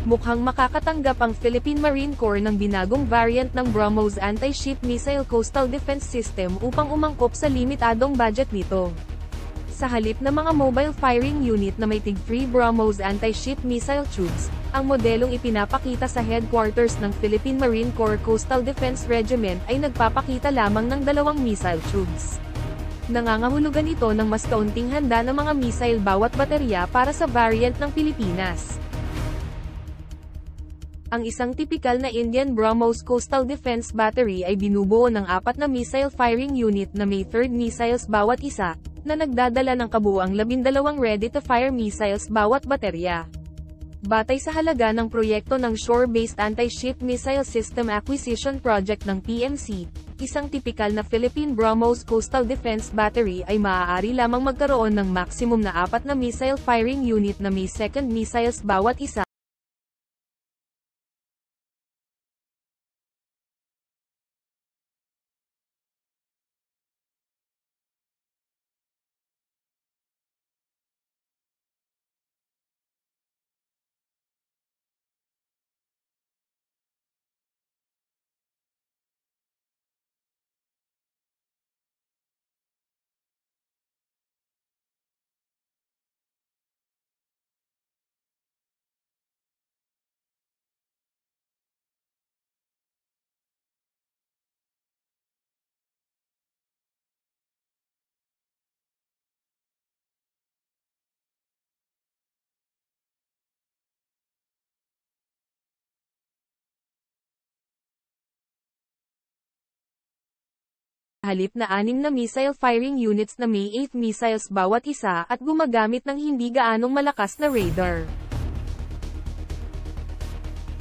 Mukhang makakatanggap ang Philippine Marine Corps ng binagong variant ng BrahMos Anti-Ship Missile Coastal Defense System upang umangkop sa limitadong budget nito. Sa halip na mga mobile firing unit na may tig-3 BrahMos anti-ship missile tubes, ang modelong ipinapakita sa headquarters ng Philippine Marine Corps Coastal Defense Regiment ay nagpapakita lamang ng 2 missile tubes. Nangangahulugan ito ng mas kaunting handa ng mga missile bawat baterya para sa variant ng Pilipinas. Ang isang tipikal na Indian BrahMos Coastal Defense Battery ay binubuo ng 4 na missile firing unit na may 3rd missiles bawat isa, na nagdadala ng kabuuang 12 ready-to-fire missiles bawat baterya. Batay sa halaga ng proyekto ng Shore-Based Anti-Ship Missile System Acquisition Project ng PMC, isang tipikal na Philippine BrahMos Coastal Defense Battery ay maaari lamang magkaroon ng maximum na 4 na missile firing unit na may 2nd missiles bawat isa. Halip na 6 na missile firing units na may 8 missiles bawat isa at gumagamit ng hindi gaanong malakas na radar.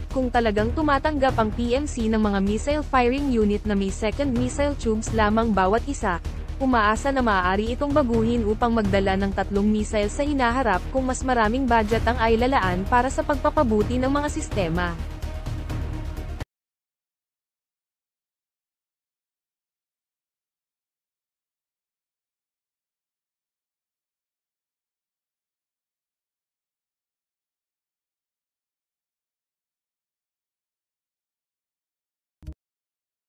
Kung talagang tumatanggap ang PMC ng mga missile firing unit na may 2nd missile tubes lamang bawat isa, umaasa na maaari itong baguhin upang magdala ng 3 missiles sa hinaharap kung mas maraming budget ang ailalaan para sa pagpapabuti ng mga sistema.